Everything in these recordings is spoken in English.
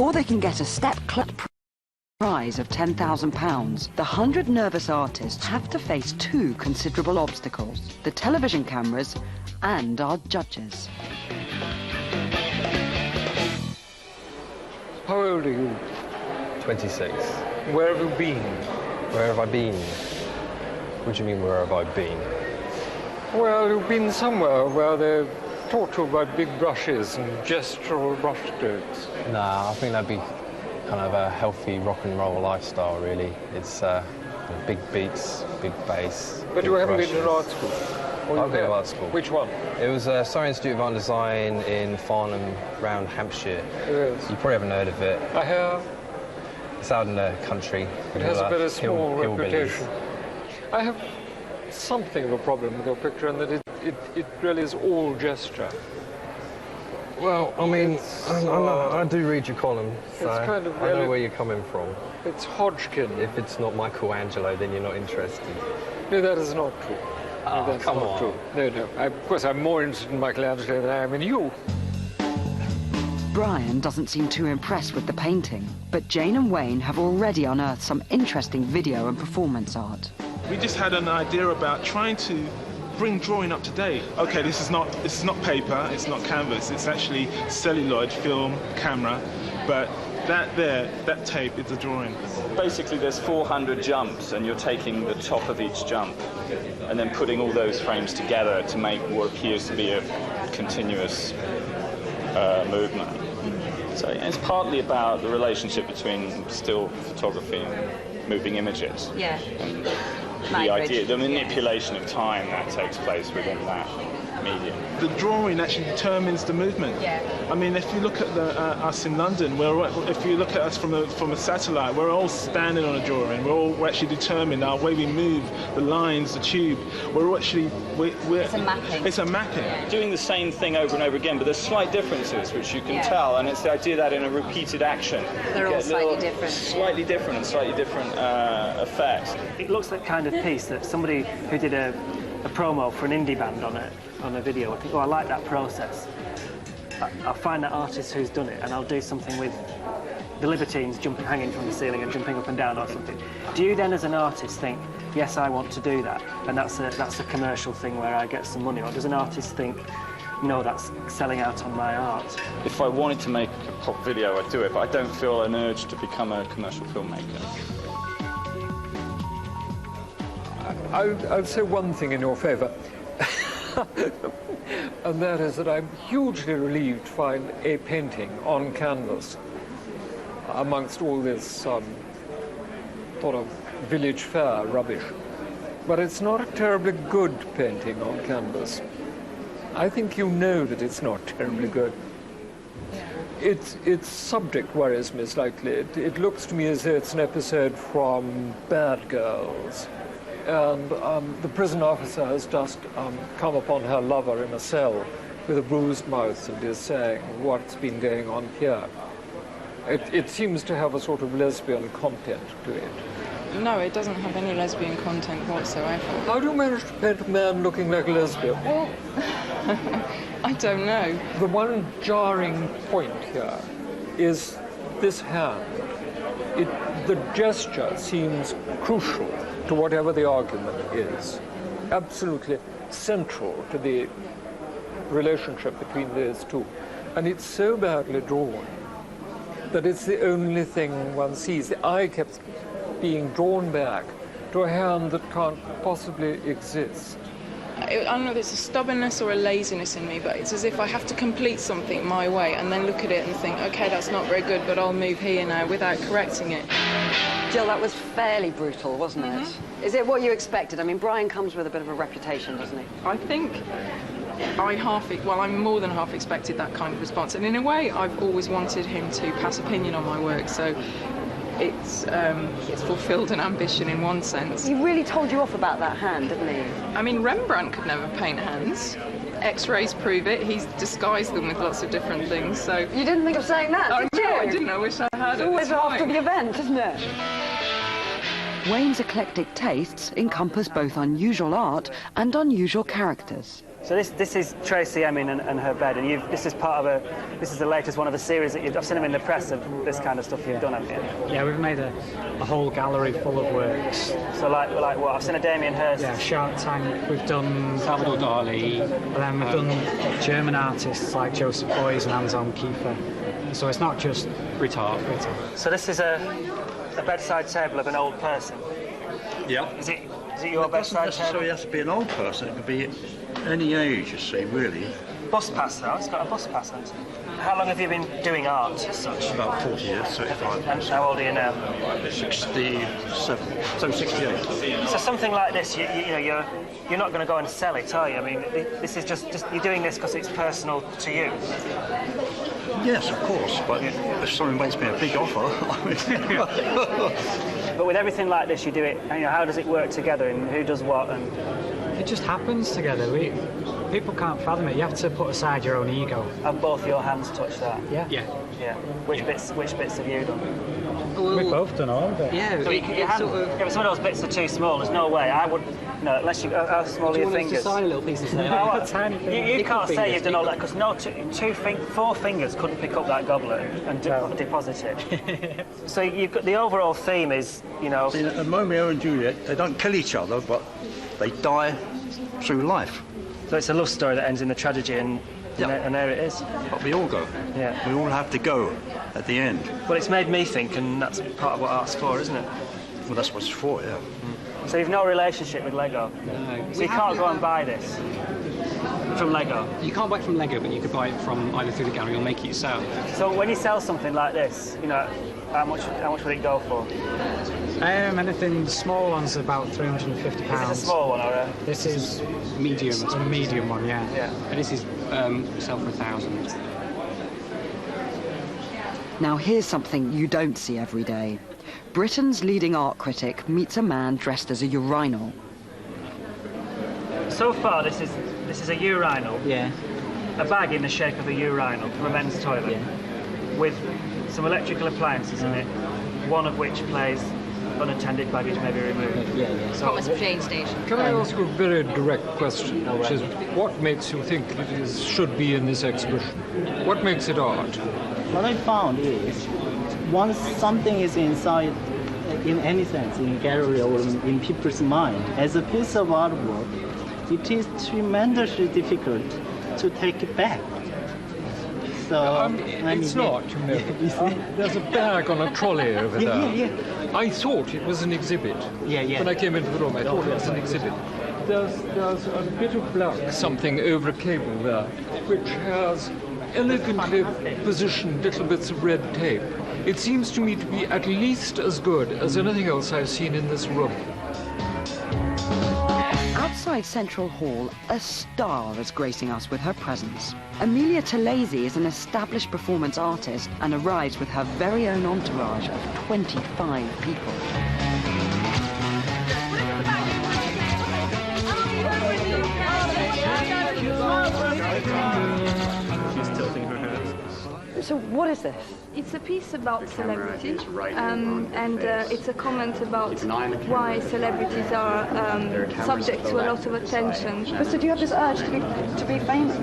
Before they can get a step prize of £10,000, the 100 nervous artists have to face two considerable obstacles: the television cameras and our judges. How old are you? 26. Where have you been? Where have I been? What do you mean, where have I been? Well, you've been somewhere where they've taught you about big brushes and gestural brushstrokes. Nah, I think that'd be kind of a healthy rock and roll lifestyle, really. It's big beats, big bass. But you haven't been to art school? I've been to art school. Which one? It was Surrey Institute of Art and Design in Farnham, round Hampshire. Yes. You probably haven't heard of it. I have. It's out in the country. It has a very small reputation. Hillbillies. I have something of a problem with your picture in that it really is all gesture. Well, I mean, I do read your column, so it's kind of I know where you're coming from. It's Hodgkin. If it's not Michelangelo, then you're not interested. No, that is not true. Oh, no, that's come not on. true. No. Of course, I'm more interested in Michelangelo than I am in you. Brian doesn't seem too impressed with the painting, but Jane and Wayne have already unearthed some interesting video and performance art. We just had an idea about trying to bring drawing up to date. Okay, this is not paper, it's not canvas, it's actually celluloid film camera, but that tape is a drawing. Basically there's 400 jumps and you're taking the top of each jump and then putting all those frames together to make what appears to be a continuous movement. So it's partly about the relationship between still photography and moving images. Yeah. And the idea, the manipulation of time that takes place within that medium. The drawing actually determines the movement. Yeah. I mean, if you look at us in London, if you look at us from a satellite, we're all standing on a drawing. We're actually determined our way we move, the lines, the tube. It's a mapping. It's a mapping. Doing the same thing over and over again, but there's slight differences which you can tell, and it's the idea that in a repeated action, they're all slightly different. Slightly different and slightly different effects. It looks like the kind of piece that somebody who did a promo for an indie band on a video would think, oh, I like that process. I'll find that artist who's done it and I'll do something with the Libertines hanging from the ceiling and jumping up and down or something. Do you then as an artist think, yes, I want to do that, and that's a commercial thing where I get some money, or does an artist think, no, that's selling out on my art? If I wanted to make a pop video, I'd do it, but I don't feel an urge to become a commercial filmmaker. I'll say one thing in your favour, and that is that I'm hugely relieved to find a painting on canvas amongst all this sort of village fair rubbish. But it's not a terribly good painting on canvas. I think you know that it's not terribly good. Its subject worries me slightly. It looks to me as though it's an episode from Bad Girls. And the prison officer has just come upon her lover in a cell with a bruised mouth and is saying, what's been going on here? It seems to have a sort of lesbian content to it. No, it doesn't have any lesbian content whatsoever. How do you manage to paint a man looking like a lesbian? Well, I don't know. The one jarring point here is this hand. The gesture seems crucial to whatever the argument is, absolutely central to the relationship between those two. And it's so badly drawn that it's the only thing one sees. The eye kept being drawn back to a hand that can't possibly exist. I don't know if it's a stubbornness or a laziness in me, but it's as if I have to complete something my way and then look at it and think, okay, that's not very good, but I'll move here now without correcting it. Jill, that was fairly brutal, wasn't it? Is it what you expected? I mean, Brian comes with a bit of a reputation, doesn't he? I think I'm more than half expected that kind of response. And in a way, I've always wanted him to pass opinion on my work, so it's fulfilled an ambition in one sense. He really told you off about that hand, didn't he? I mean, Rembrandt could never paint hands. X-rays prove it. He's disguised them with lots of different things, so... You didn't think of saying that, did you? No, I didn't. I wish I had. It's always after the event, isn't it? Wayne's eclectic tastes encompass both unusual art and unusual characters. So this is Tracy Emin and her bed, and this is the latest one of a series that I've seen them in the press of this kind of stuff you've done, haven't you? Yeah, we've made a whole gallery full of works. So like what? I've seen a Damien Hirst. Yeah, Shark Tank. We've done Salvador Dali. And then we've done German artists like Joseph Beuys and Anton Kiefer. So it's not just Brit art. So this is a bedside table of an old person. Yeah. Is it your bedside table? It doesn't necessarily have to be an old person. It could be any age, you see, really. Bus pass, though. It's got a bus pass on it. How long have you been doing art as such? About 40 years, 35 And years. how old are you now? 67, so 68. So something like this, you know, you're not going to go and sell it, are you? I mean, this is just you're doing this because it's personal to you. Yes, of course, but if someone makes me a big offer, But with everything like this, you do it. You know, how does it work together, and who does what? And it just happens together. People can't fathom it. You have to put aside your own ego. have both your hands touched that? Yeah. Yeah. Which bits have you done? We've both done all of it. Yeah, So but some of those bits are too small. There's no way. I would. No, unless you. How small are your fingers? Tiny little pieces there. You can't say you've done all that because four fingers couldn't pick up that goblet and deposit it. So you've got the overall theme is, you know. see, Romeo and Juliet, they don't kill each other, but they die through life. So it's a love story that ends in a tragedy, and there it is. But we all go. Yeah. We all have to go at the end. Well, it's made me think, and that's part of what art's for, isn't it? Well, that's what it's for, yeah. So you've no relationship with Lego? No. So you can't go and buy this from Lego? You can't buy it from Lego, but you could buy it from either through the gallery or make it yourself. So when you sell something like this, you know, how much would it go for? Anything, the small one's about £350. Is this a small one or a... This is Medium. a medium one, yeah. And this is sell for £1,000. Now here's something you don't see every day. Britain's leading art critic meets a man dressed as a urinal. So far, this is a urinal. Yeah. A bag in the shape of a urinal from a men's toilet, with some electrical appliances in it, one of which plays unattended baggage may be removed. Yeah. From a train station. Can I ask you a very direct question, which is, what makes you think it should be in this exhibition? What makes it art? What I found is, once something is inside, in any sense, in a gallery or in people's mind, as a piece of artwork, it is tremendously difficult to take it back. So it's not, you know. There's a bag on a trolley over there. Yeah. I thought it was an exhibit. Yeah. When I came into the room, I thought it was an exhibit. There's a bit of black something over a cable there, which has elegantly positioned little bits of red tape. It seems to me to be at least as good as anything else I've seen in this room. Outside Central Hall, a star is gracing us with her presence. Amelia Talese is an established performance artist and arrives with her very own entourage of 25 people. She's tilting her head. So what is this? It's a piece about celebrity, and it's a comment about why celebrities are subject to a lot of attention. But so do you have this urge to be famous?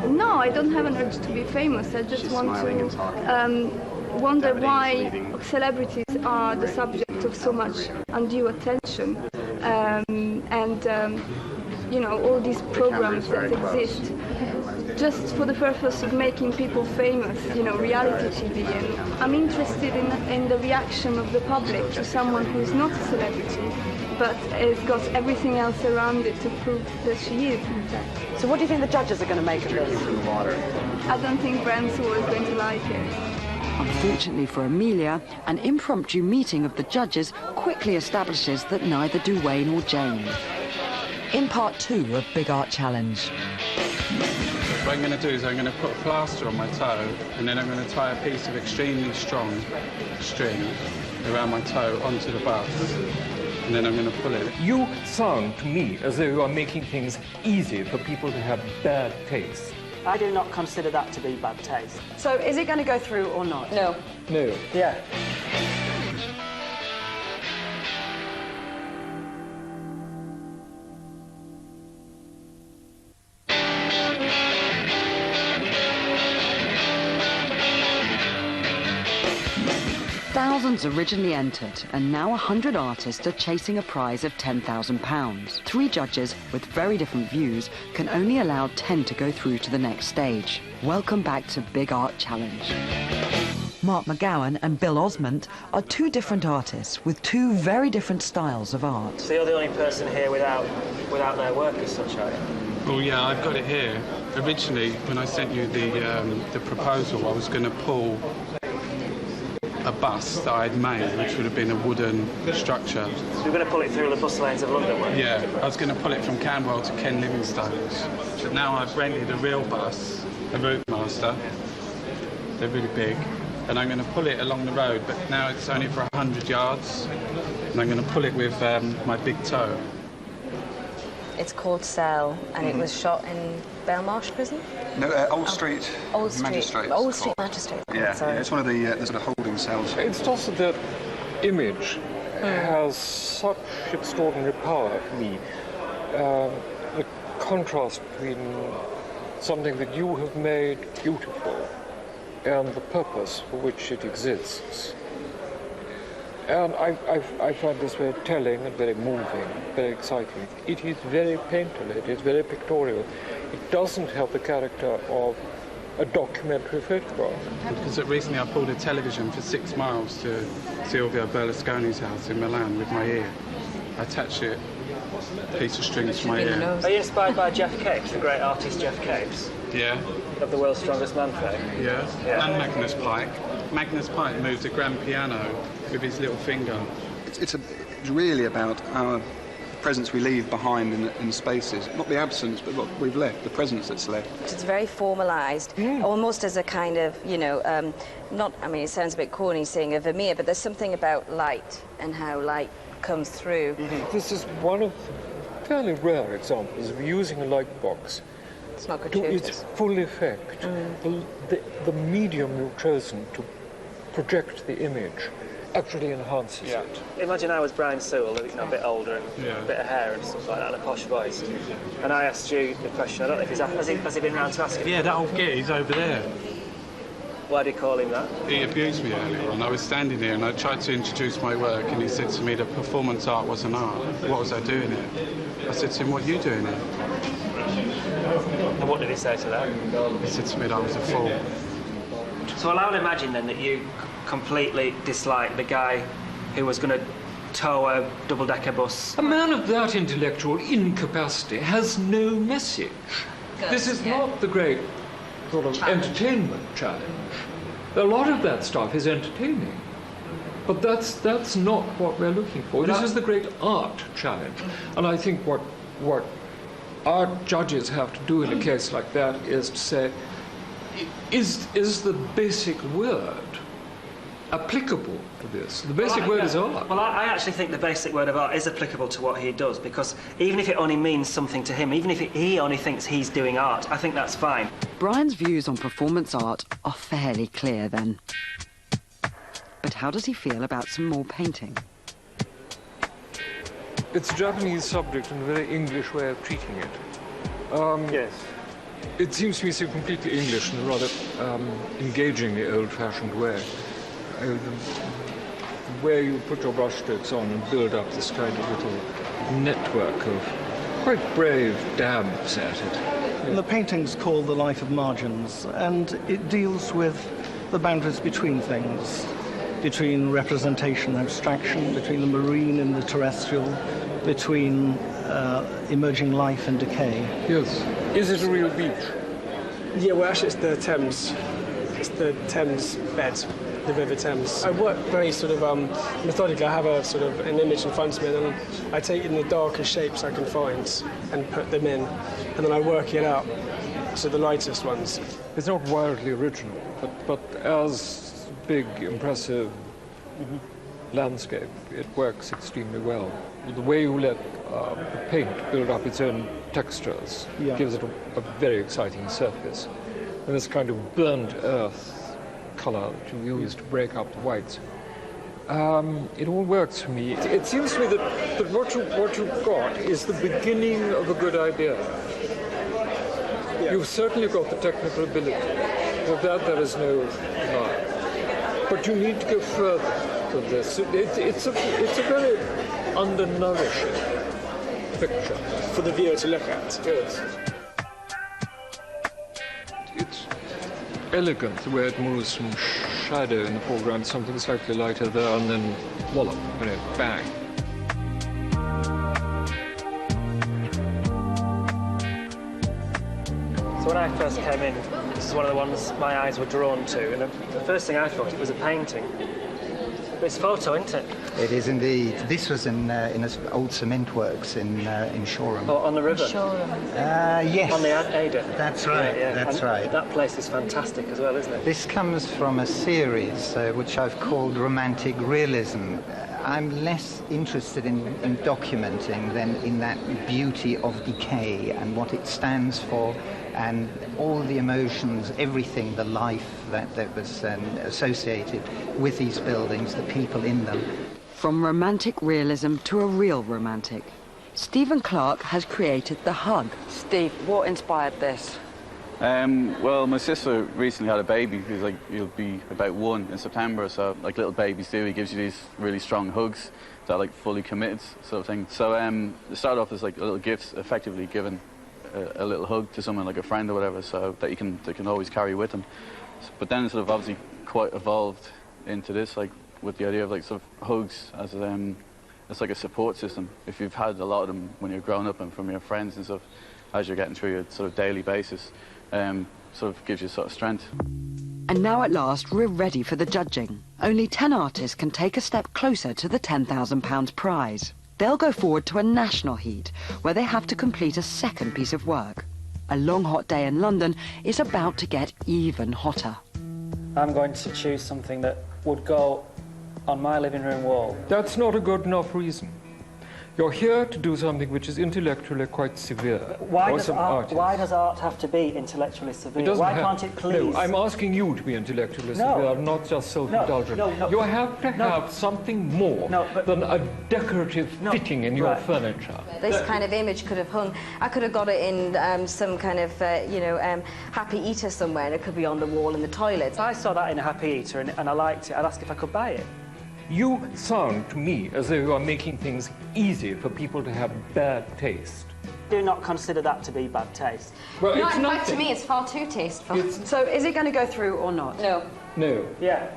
No, I don't have an urge to be famous. I just want to wonder why celebrities are the subject of so much undue attention, you know, all these programs that exist just for the purpose of making people famous, you know, reality TV. And I'm interested in the reaction of the public to someone who's not a celebrity, but has got everything else around it to prove that she is, in fact. So what do you think the judges are going to make of this? I don't think Brian Sewell is going to like it. Unfortunately for Amelia, an impromptu meeting of the judges quickly establishes that neither do Wayne or Jane. In part 2 of Big Art Challenge. What I'm going to do is I'm going to put a plaster on my toe, and then I'm going to tie a piece of extremely strong string around my toe onto the bus, and then I'm going to pull it. You sound to me as though you are making things easy for people to have bad taste. I do not consider that to be bad taste. So is it going to go through or not? No. No. Yeah. Thousands originally entered, and now 100 artists are chasing a prize of £10,000. 3 judges with very different views can only allow 10 to go through to the next stage. Welcome back to Big Art Challenge. Mark McGowan and Bill Osmond are 2 different artists with 2 very different styles of art. So you're the only person here without their work as such, are you? Well, yeah, I've got it here. Originally, when I sent you the proposal, I was going to pull a bus that I'd made, which would have been a wooden structure. So you're going to pull it through the bus lanes of London, weren't you? Yeah, I was going to pull it from Camberwell to Ken Livingstone's. But now I've rented a real bus, a Routemaster. They're really big. And I'm going to pull it along the road, but now it's only for 100 yards. And I'm going to pull it with my big toe. It's called Cell, and it was shot in Belmarsh Prison? No, Old Street Magistrates. Old Street Magistrates. Yeah, it's one of the sort of holding cells. It's just that image has such extraordinary power for me. The contrast between something that you have made beautiful and the purpose for which it exists. And I find this very telling and very moving, very exciting. It is very painterly, it is very pictorial. It doesn't have the character of a documentary photograph. Because recently I pulled a television for 6 miles to Silvio Berlusconi's house in Milan with my ear. I attached it, a piece of string to my ear. Are you inspired by Jeff Capes, the great artist Jeff Capes? Yeah. Of the World's Strongest Man fame? Yeah. And Magnus Pike. Magnus Pike moved a grand piano with his little finger. It's really about our presence we leave behind in spaces. Not the absence, but what we've left, the presence that's left. It's very formalised, almost as a kind of, it sounds a bit corny saying a Vermeer, but there's something about light and how light comes through. This is one of fairly rare examples of using a light box it's not to its full effect. The medium you've chosen to project the image actually enhances it. Imagine I was Brian Sewell, a bit older and a bit of hair and stuff like that, and a posh voice. And I asked you the question, I don't know if has he been round to ask you? Yeah, that old git, he's over there. Why did he call him that? He abused me earlier on. I was standing there and I tried to introduce my work and he said to me that performance art was an art. What was I doing here? I said to him, what are you doing here? And what did he say to that? He said to me that I was a fool. So I would imagine then that you completely dislike the guy who was going to tow a double-decker bus. A man of that intellectual incapacity has no message. This is not the great sort of entertainment challenge. A lot of that stuff is entertaining, but that's not what we're looking for. This is the great art challenge, and I think what art judges have to do in a case like that is to say, is the basic word applicable to this? The basic word is art. Well, I actually think the basic word of art is applicable to what he does, because even if it only means something to him, even if he only thinks he's doing art, I think that's fine. Brian's views on performance art are fairly clear then. But how does he feel about some more painting? It's a Japanese subject and a very English way of treating it. Yes. It seems to me so completely English and rather engagingly old-fashioned way. The way you put your brushstrokes on and build up this kind of little network of quite brave dabs at it. The painting's called The Life of Margins, and it deals with the boundaries between things, between representation and abstraction, between the marine and the terrestrial, between emerging life and decay. Yes. Is it a real beach? Yeah, well, actually, it's the Thames. It's the Thames bed, the River Thames. I work very sort of methodically. I have a sort of an image in front of me, and then I take in the darkest shapes I can find and put them in, and then I work it out to the lightest ones. It's not wildly original, but as big, impressive landscape, it works extremely well. The way you let the paint build up its own textures gives it a very exciting surface. And this kind of burnt earth colour that you use to break up the whites. It all works for me. It seems to me that what you've got is the beginning of a good idea. You've certainly got the technical ability. Of that there is no denial. But you need to go further. of this. It's a very undernourishing picture. For the viewer to look at. Yes. It's elegant the way it moves from shadow in the foreground, something slightly lighter there, and then wallop, bang. So when I first came in, this is one of the ones my eyes were drawn to, and the first thing I thought it was a painting. But it's photo, isn't it? It is indeed. This was in an old cement works in Shoreham. Oh, on the river? Shoreham. Yes. On the Ada. That's right, that's right. That place is fantastic as well, isn't it? This comes from a series which I've called Romantic Realism. I'm less interested in documenting than in that beauty of decay and what it stands for, and all the emotions, everything, the life that was associated with these buildings, the people in them. From romantic realism to a real romantic, Stephen Clark has created The Hug. Steve, what inspired this? Well, my sister recently had a baby he'll be about 1 in September, so like little babies do, he gives you these really strong hugs that are like fully committed sort of thing. So it started off as like a little gift, effectively giving a little hug to someone like a friend or whatever, so that they can always carry with them. But then it sort of obviously quite evolved into this, like with the idea of like sort of hugs as it's like a support system. If you've had a lot of them when you're growing up and from your friends and stuff, as you're getting through your sort of daily basis, sort of gives you sort of strength. And now at last we're ready for the judging. Only 10 artists can take a step closer to the £10,000 prize. They'll go forward to a national heat where they have to complete a second piece of work. A long hot day in London is about to get even hotter. I'm going to choose something that would go on my living room wall. That's not a good enough reason. You're here to do something which is intellectually quite severe. Why does art have to be intellectually severe? Why can't it please? No, I'm asking you to be intellectually severe, not just self-indulgent. No. You have to have something more than a decorative fitting in your furniture. This kind of image could have hung. I could have got it in some kind of, Happy Eater somewhere, and it could be on the wall in the toilet. I saw that in a Happy Eater and I liked it. I'd ask if I could buy it. You sound to me as though you are making things easy for people to have bad taste. Do not consider that to be bad taste. Well, no, it's in not. fact, to me, it's far too tasteful. So is it going to go through or not? No. No. Yeah.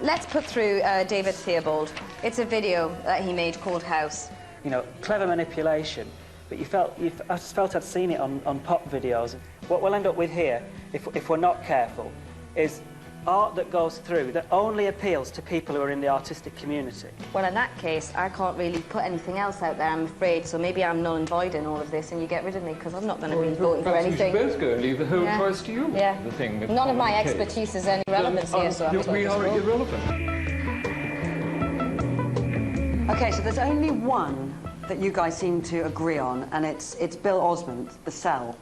Let's put through David Theobald. It's a video that he made called House. You know, clever manipulation, but I just felt I'd seen it on pop videos. What we'll end up with here, if we're not careful, is art that goes through that only appeals to people who are in the artistic community. Well, in that case, I can't really put anything else out there, I'm afraid, so maybe I'm null and void in all of this and you get rid of me because I'm not going to be voting for anything. You should both go and leave the whole choice to you. Yeah. The thing None of my expertise is any relevance here, so we are irrelevant. OK, so there's only one that you guys seem to agree on, and it's Bill Osmond, The Cell.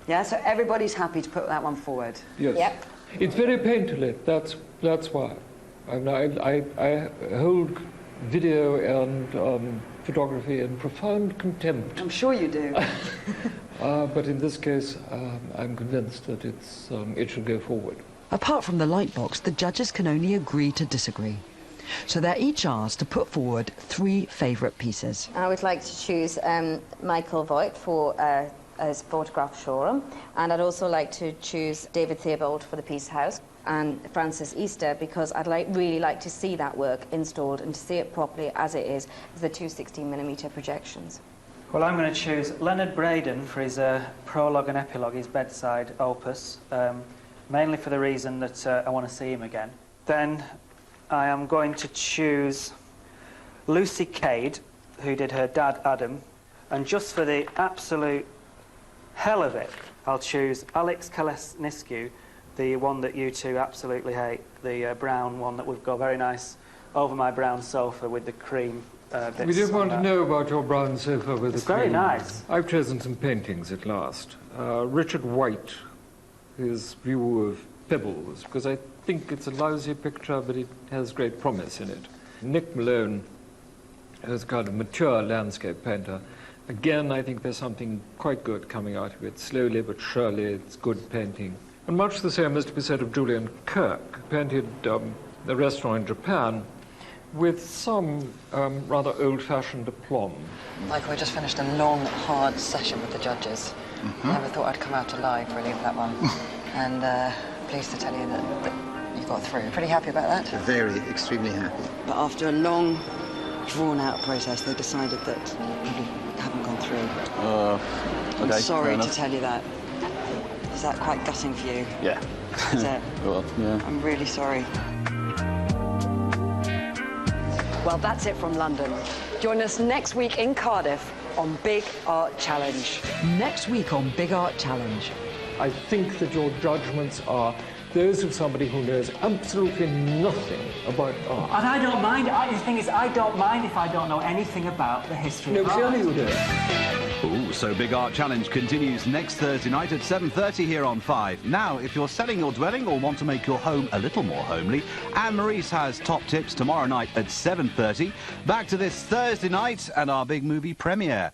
Yeah, so everybody's happy to put that one forward? Yes. Yep. It's very painterly, that's why. I hold video and photography in profound contempt. I'm sure you do. But in this case, I'm convinced that it should go forward. Apart from the light box, the judges can only agree to disagree. So they're each asked to put forward 3 favourite pieces. I would like to choose Michael Voigt for his photograph Shoreham, and I'd also like to choose David Theobald for the piece House, and Francis Easter because I'd really like to see that work installed and to see it properly as it is, with the 2 16mm projections. Well, I'm going to choose Leonard Braden for his prologue and epilogue, his bedside opus, mainly for the reason that I want to see him again. Then I am going to choose Lucy Cade, who did her dad Adam, and just for the absolute hell of it, I'll choose Alex Kalesniscu, the one that you two absolutely hate, the brown one that would go very nice over my brown sofa with the cream bits. We did want to know about your brown sofa with the cream. It's very nice. I've chosen some paintings at last. Richard White, his view of pebbles, because I think it's a lousy picture, but it has great promise in it. Nick Malone is a kind of mature landscape painter. Again, I think there's something quite good coming out of it. Slowly but surely, it's good painting. And much the same is to be said of Julian Kirk, who painted a restaurant in Japan with some rather old-fashioned aplomb. Michael, we just finished a long, hard session with the judges. I never thought I'd come out alive really with that one. And pleased to tell you that you got through. Pretty happy about that? Very, extremely happy. But after a long, drawn-out process, they decided that you probably haven't gone through. Okay, I'm sorry fair to enough. tell you that. Is that quite gutting for you? Yeah. Is it? Well, yeah. I'm really sorry. Well, that's it from London. Join us next week in Cardiff on Big Art Challenge. Next week on Big Art Challenge. I think that your judgments are those of somebody who knows absolutely nothing about art. And I don't mind. The thing is, I don't mind if I don't know anything about the history of art. No, clearly you do. Ooh, so Big Art Challenge continues next Thursday night at 7:30 here on 5. Now, if you're selling your dwelling or want to make your home a little more homely, Anne-Maurice has top tips tomorrow night at 7:30. Back to this Thursday night and our big movie premiere.